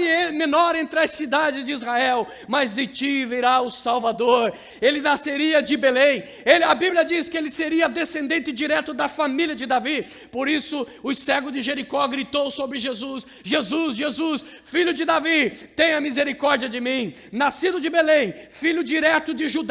entre as cidades de Israel, mas de ti virá o Salvador. Ele nasceria de Belém. A Bíblia diz que ele seria descendente direto da família de Davi. Por isso, o cego de Jericó gritou sobre Jesus: Jesus, Jesus, filho de Davi, tenha misericórdia de mim. Nascido de Belém, filho direto de Judá,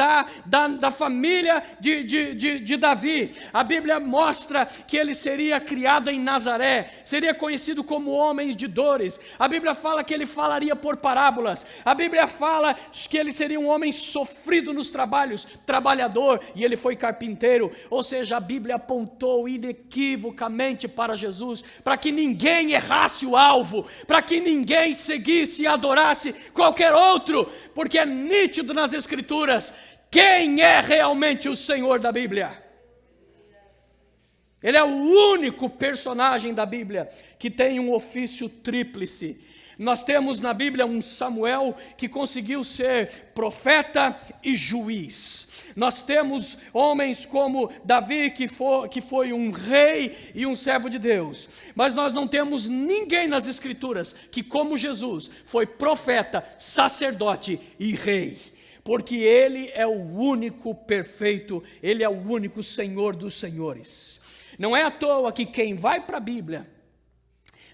da família de Davi. A Bíblia mostra que ele seria criado em Nazaré, seria conhecido como homem de dores. A Bíblia fala que ele falaria por parábolas. A Bíblia fala que ele seria um homem sofrido nos trabalhos, trabalhador, e ele foi carpinteiro. Ou seja, a Bíblia apontou inequivocamente para Jesus, para que ninguém errasse o alvo, para que ninguém seguisse e adorasse qualquer outro, porque é nítido nas Escrituras quem é realmente o Senhor da Bíblia. Ele é o único personagem da Bíblia que tem um ofício tríplice. Nós temos na Bíblia um Samuel que conseguiu ser profeta e juiz. Nós temos homens como Davi, que foi um rei e um servo de Deus. Mas nós não temos ninguém nas Escrituras que, como Jesus, foi profeta, sacerdote e rei. Porque ele é o único perfeito, ele é o único Senhor dos senhores. Não é à toa que quem vai para a Bíblia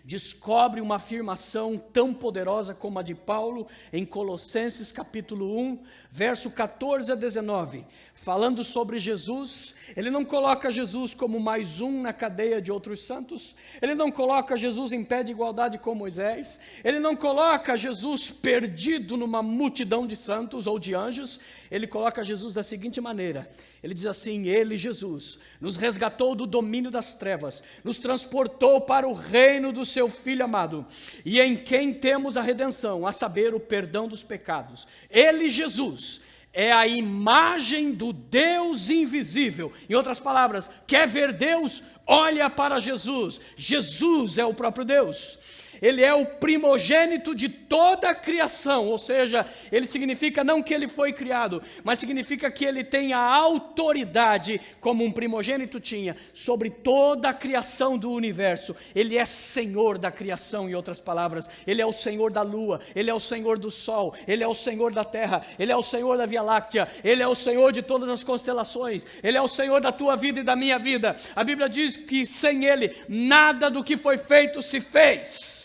descobre uma afirmação tão poderosa como a de Paulo em Colossenses capítulo 1, verso 14 a 19, falando sobre Jesus. Ele não coloca Jesus como mais um na cadeia de outros santos, ele não coloca Jesus em pé de igualdade com Moisés, ele não coloca Jesus perdido numa multidão de santos ou de anjos. Ele coloca Jesus da seguinte maneira: ele diz assim: ele, Jesus, nos resgatou do domínio das trevas, nos transportou para o reino do seu Filho amado, e em quem temos a redenção, a saber, o perdão dos pecados. Ele, Jesus, é a imagem do Deus invisível. Em outras palavras, quer ver Deus? Olha para Jesus. Jesus é o próprio Deus. Ele é o primogênito de toda a criação, ou seja, ele significa não que ele foi criado, mas significa que ele tem a autoridade, como um primogênito tinha, sobre toda a criação do universo. Ele é Senhor da criação, em outras palavras. Ele é o Senhor da lua, ele é o Senhor do sol, ele é o Senhor da terra, ele é o Senhor da Via Láctea, ele é o Senhor de todas as constelações, ele é o Senhor da tua vida e da minha vida. A Bíblia diz que sem ele, nada do que foi feito se fez.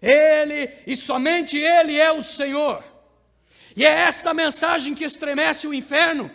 Ele, e somente ele, é o Senhor. E é esta mensagem que estremece o inferno.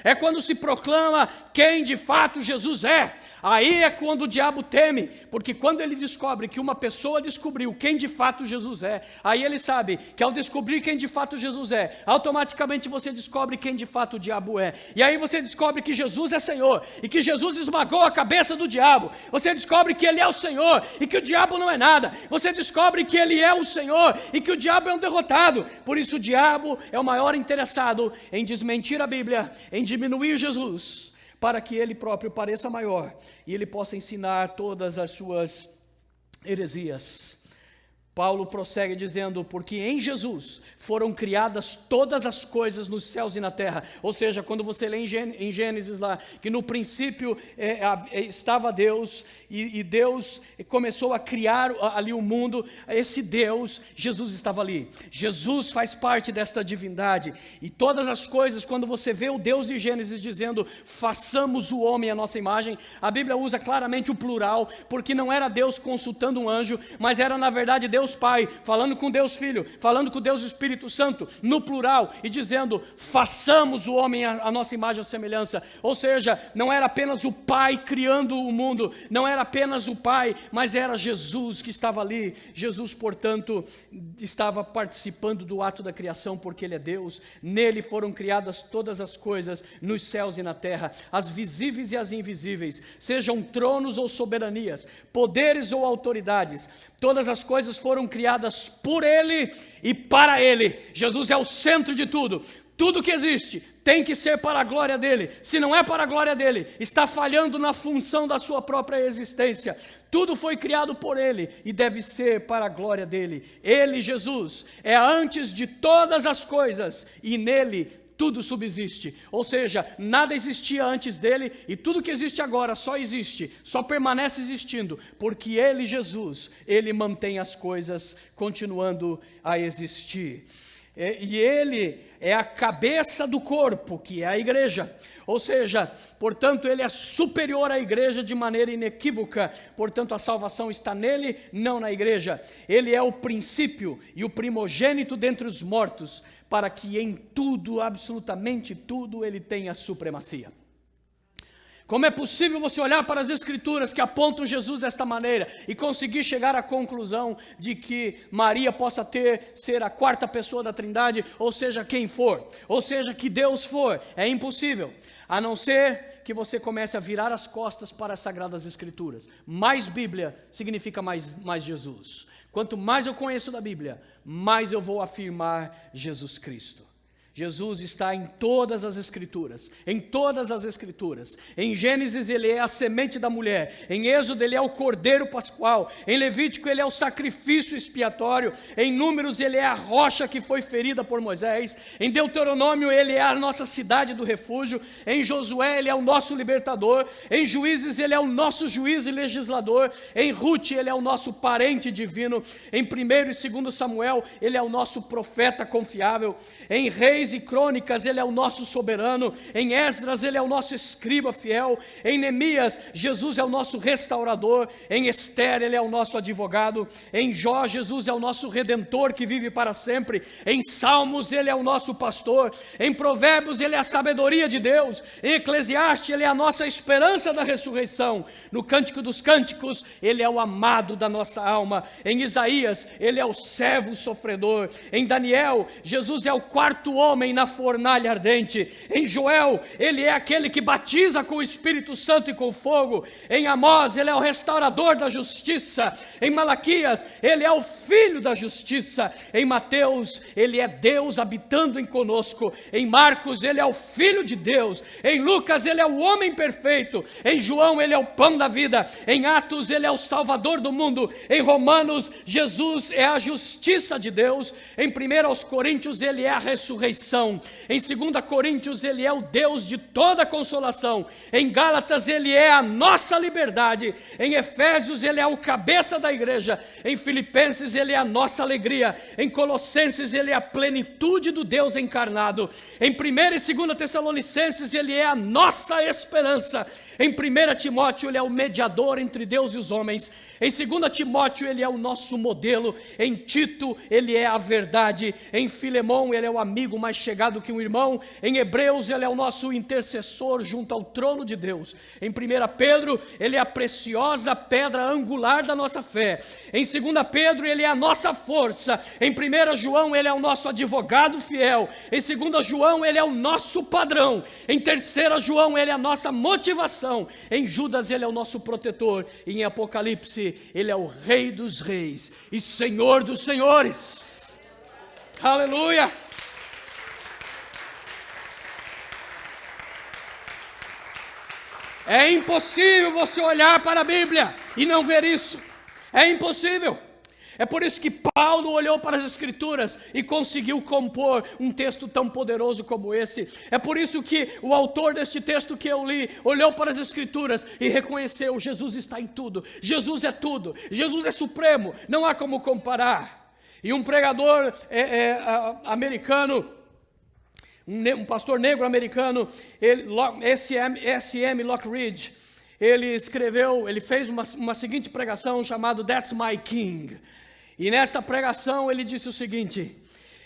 É quando se proclama quem de fato Jesus é. Aí é quando o diabo teme, porque quando ele descobre que uma pessoa descobriu quem de fato Jesus é, aí ele sabe que ao descobrir quem de fato Jesus é, automaticamente você descobre quem de fato o diabo é. E aí você descobre que Jesus é Senhor, e que Jesus esmagou a cabeça do diabo. Você descobre que ele é o Senhor, e que o diabo não é nada. Você descobre que ele é o Senhor, e que o diabo é um derrotado. Por isso o diabo é o maior interessado em desmentir a Bíblia, em diminuir Jesus, para que ele próprio pareça maior e ele possa ensinar todas as suas heresias. Paulo prossegue dizendo: porque em Jesus foram criadas todas as coisas nos céus e na terra. Ou seja, quando você lê em Gênesis lá, que no princípio estava Deus, e Deus começou a criar ali o mundo, esse Deus, Jesus estava ali. Jesus faz parte desta divindade, e todas as coisas, quando você vê o Deus de Gênesis dizendo, façamos o homem à nossa imagem, a Bíblia usa claramente o plural, porque não era Deus consultando um anjo, mas era na verdade Deus Pai, falando com Deus Filho, falando com Deus Espírito Santo, no plural, e dizendo, façamos o homem à nossa imagem e semelhança. Ou seja, não era apenas o Pai criando o mundo, não era apenas o Pai, mas era Jesus que estava ali. Jesus, portanto, estava participando do ato da criação, porque Ele é Deus. Nele foram criadas todas as coisas, nos céus e na terra, as visíveis e as invisíveis, sejam tronos ou soberanias, poderes ou autoridades. Todas as coisas foram criadas por Ele e para Ele. Jesus é o centro de tudo. tudo que existe tem que ser para a glória dele. Se não é para a glória dele, está falhando na função da sua própria existência. Tudo foi criado por ele e deve ser para a glória dele. Ele, Jesus, é antes de todas as coisas e nele tudo subsiste. Ou seja, nada existia antes dele e tudo que existe agora só existe, só permanece existindo, porque ele, Jesus, ele mantém as coisas continuando a existir. E ele é a cabeça do corpo, que é a igreja. Ou seja, portanto, ele é superior à igreja de maneira inequívoca. Portanto, a salvação está nele, não na igreja. Ele é o princípio e o primogênito dentre os mortos, para que em tudo, absolutamente tudo, ele tenha supremacia. Como é possível você olhar para as Escrituras que apontam Jesus desta maneira e conseguir chegar à conclusão de que Maria possa ser a quarta pessoa da Trindade, ou seja, quem for, ou seja, que Deus for? É impossível, a não ser que você comece a virar as costas para as Sagradas Escrituras. Mais Bíblia significa mais Jesus. Quanto mais eu conheço da Bíblia, mais eu vou afirmar Jesus Cristo. Jesus está em todas as Escrituras, em todas as Escrituras. Em Gênesis ele é a semente da mulher, em Êxodo ele é o cordeiro pascual, em Levítico ele é o sacrifício expiatório, em Números ele é a rocha que foi ferida por Moisés, em Deuteronômio ele é a nossa cidade do refúgio, em Josué ele é o nosso libertador, em Juízes ele é o nosso juiz e legislador, em Ruth ele é o nosso parente divino, em 1º e 2º Samuel ele é o nosso profeta confiável, em Reis e Crônicas ele é o nosso soberano, em Esdras ele é o nosso escriba fiel, em Neemias Jesus é o nosso restaurador, em Esther ele é o nosso advogado, em Jó Jesus é o nosso redentor que vive para sempre, em Salmos ele é o nosso pastor, em Provérbios ele é a sabedoria de Deus, em Eclesiastes ele é a nossa esperança da ressurreição, no Cântico dos Cânticos ele é o amado da nossa alma, em Isaías ele é o servo sofredor, em Daniel Jesus é o quarto homem na fornalha ardente, em Joel ele é aquele que batiza com o Espírito Santo e com fogo, em Amós ele é o restaurador da justiça, em Malaquias ele é o filho da justiça, em Mateus ele é Deus habitando em conosco, em Marcos ele é o filho de Deus, em Lucas ele é o homem perfeito, em João ele é o pão da vida, em Atos ele é o salvador do mundo, em Romanos Jesus é a justiça de Deus, em 1 Coríntios ele é a ressurreição, em 2 Coríntios ele é o Deus de toda consolação, em Gálatas ele é a nossa liberdade, em Efésios ele é o cabeça da igreja, em Filipenses ele é a nossa alegria, em Colossenses ele é a plenitude do Deus encarnado, em 1 e 2 Tessalonicenses ele é a nossa esperança, em 1 Timóteo ele é o mediador entre Deus e os homens, em 2 Timóteo ele é o nosso modelo, em Tito ele é a verdade, em Filemão ele é o amigo mais chegado que um irmão, em Hebreus ele é o nosso intercessor junto ao trono de Deus, em 1 Pedro ele é a preciosa pedra angular da nossa fé, em 2 Pedro ele é a nossa força, em 1 João ele é o nosso advogado fiel, em 2 João ele é o nosso padrão, em 3 João ele é a nossa motivação, em Judas ele é o nosso protetor, e em Apocalipse ele é o Rei dos reis e Senhor dos senhores. Aleluia! É impossível você olhar para a Bíblia e não ver isso. É impossível. É por isso que Paulo olhou para as Escrituras e conseguiu compor um texto tão poderoso como esse. É por isso que o autor deste texto que eu li olhou para as Escrituras e reconheceu: Jesus está em tudo, Jesus é tudo, Jesus é supremo, não há como comparar. E um pregador americano, um pastor negro americano, S.M. Lockridge, ele fez uma seguinte pregação chamada That's My King. E nesta pregação ele disse o seguinte: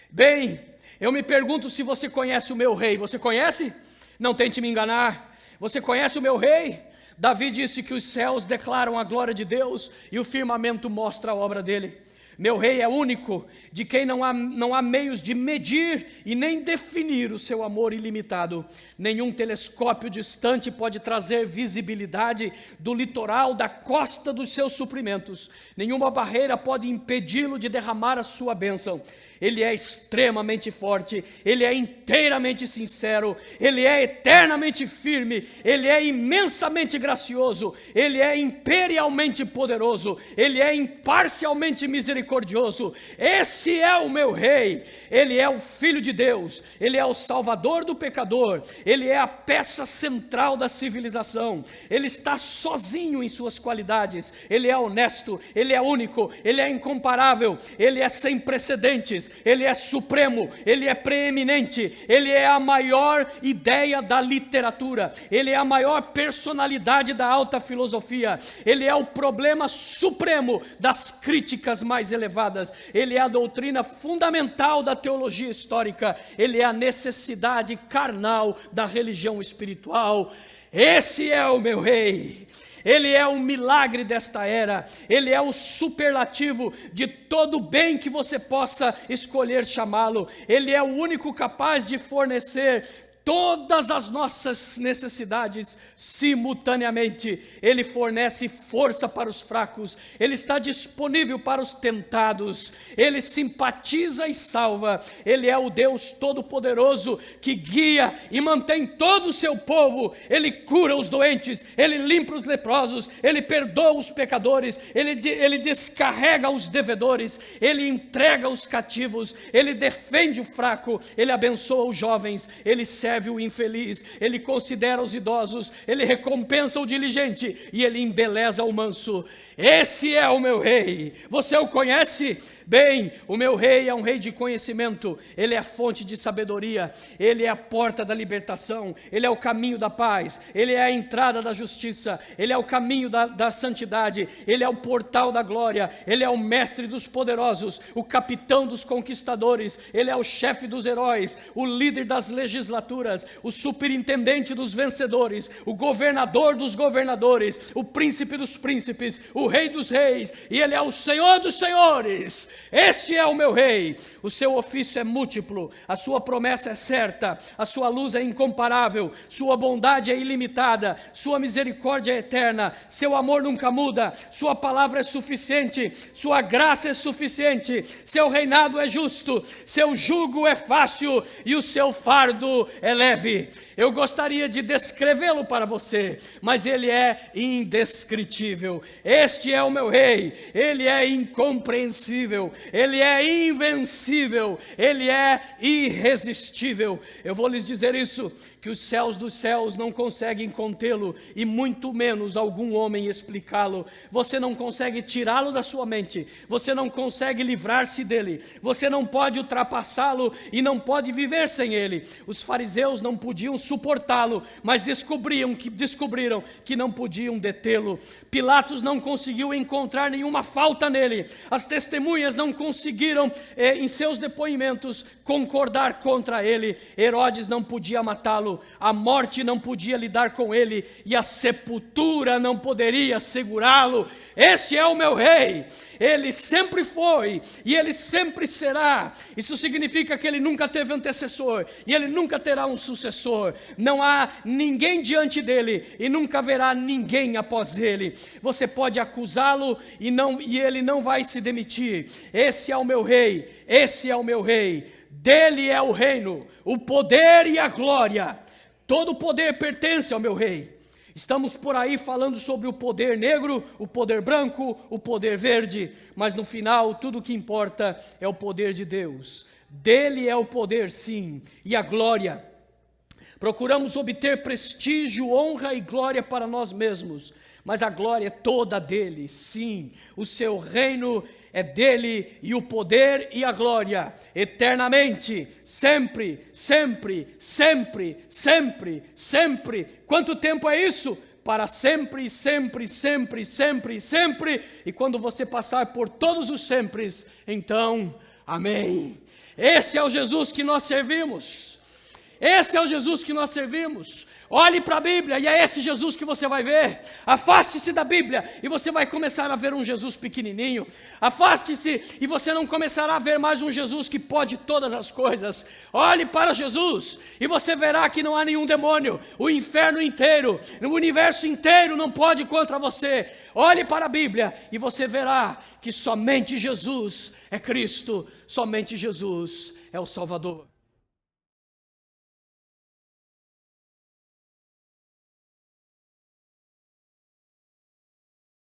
bem, eu me pergunto se você conhece o meu rei. Você conhece? Não tente me enganar. Você conhece o meu rei? Davi disse que os céus declaram a glória de Deus e o firmamento mostra a obra dele. Meu rei é único, de quem não há meios de medir e nem definir o seu amor ilimitado. Nenhum telescópio distante pode trazer visibilidade do litoral, da costa dos seus suprimentos. Nenhuma barreira pode impedi-lo de derramar a sua bênção. Ele é extremamente forte, Ele é inteiramente sincero, Ele é eternamente firme, Ele é imensamente gracioso, Ele é imperialmente poderoso, Ele é imparcialmente misericordioso. Esse é o meu Rei. Ele é o Filho de Deus, Ele é o Salvador do pecador, Ele é a peça central da civilização. Ele está sozinho em suas qualidades, Ele é honesto, Ele é único, Ele é incomparável, Ele é sem precedentes, Ele é supremo, Ele é preeminente, Ele é a maior ideia da literatura, Ele é a maior personalidade da alta filosofia, Ele é o problema supremo das críticas mais elevadas, Ele é a doutrina fundamental da teologia histórica, Ele é a necessidade carnal da religião espiritual. Esse é o meu Rei. Ele é o milagre desta era, Ele é o superlativo de todo o bem que você possa escolher chamá-lo. Ele é o único capaz de fornecer todas as nossas necessidades simultaneamente. Ele fornece força para os fracos, Ele está disponível para os tentados, Ele simpatiza e salva. Ele é o Deus Todo-Poderoso que guia e mantém todo o seu povo. Ele cura os doentes, Ele limpa os leprosos, Ele perdoa os pecadores, Ele descarrega os devedores, Ele entrega os cativos, Ele defende o fraco, Ele abençoa os jovens, Ele serve o infeliz, Ele considera os idosos, Ele recompensa o diligente e Ele embeleza o manso. Esse é o meu Rei. Você o conhece? Bem, o meu Rei é um Rei de conhecimento, Ele é a fonte de sabedoria, Ele é a porta da libertação, Ele é o caminho da paz, Ele é a entrada da justiça, Ele é o caminho da santidade, Ele é o portal da glória, Ele é o mestre dos poderosos, o capitão dos conquistadores, Ele é o chefe dos heróis, o líder das legislaturas, o superintendente dos vencedores, o governador dos governadores, o príncipe dos príncipes, o Rei dos reis, e Ele é o Senhor dos senhores. Este é o meu Rei. O seu ofício é múltiplo, a sua promessa é certa, a sua luz é incomparável, sua bondade é ilimitada, sua misericórdia é eterna, seu amor nunca muda, sua palavra é suficiente, sua graça é suficiente, seu reinado é justo, seu jugo é fácil e o seu fardo é leve. Eu gostaria de descrevê-lo para você, mas ele é indescritível. Este é o meu Rei, ele é incompreensível, ele é invencível, ele é irresistível. Eu vou lhes dizer isso, que os céus dos céus não conseguem contê-lo, e muito menos algum homem explicá-lo. Você não consegue tirá-lo da sua mente, você não consegue livrar-se dele, você não pode ultrapassá-lo e não pode viver sem ele. Os fariseus não podiam suportá-lo, mas descobriram que não podiam detê-lo. Pilatos não conseguiu encontrar nenhuma falta nele, as testemunhas não conseguiram em seus depoimentos concordar contra ele, Herodes não podia matá-lo, a morte não podia lidar com ele e a sepultura não poderia segurá-lo. Este é o meu Rei, ele sempre foi e ele sempre será. Isso significa que ele nunca teve antecessor e ele nunca terá um sucessor. Não há ninguém diante dele e nunca haverá ninguém após ele. Você pode acusá-lo e ele não vai se demitir. Esse é o meu Rei, esse é o meu Rei. Dele é o reino, o poder e a glória. Todo o poder pertence ao meu Rei. Estamos por aí falando sobre o poder negro, o poder branco, o poder verde, mas no final tudo o que importa é o poder de Deus. Dele é o poder, sim, e a glória. Procuramos obter prestígio, honra e glória para nós mesmos, mas a glória é toda dele, sim. O seu reino é dele e o poder e a glória, eternamente, sempre, sempre, sempre, sempre, sempre. Quanto tempo é isso? Para sempre, sempre, sempre, sempre, sempre. E quando você passar por todos os sempres, então, amém. Esse é o Jesus que nós servimos. Esse é o Jesus que nós servimos. Olhe para a Bíblia e é esse Jesus que você vai ver. Afaste-se da Bíblia e você vai começar a ver um Jesus pequenininho. Afaste-se e você não começará a ver mais um Jesus que pode todas as coisas. Olhe para Jesus e você verá que não há nenhum demônio. O inferno inteiro, o universo inteiro não pode contra você. Olhe para a Bíblia e você verá que somente Jesus é Cristo, somente Jesus é o Salvador.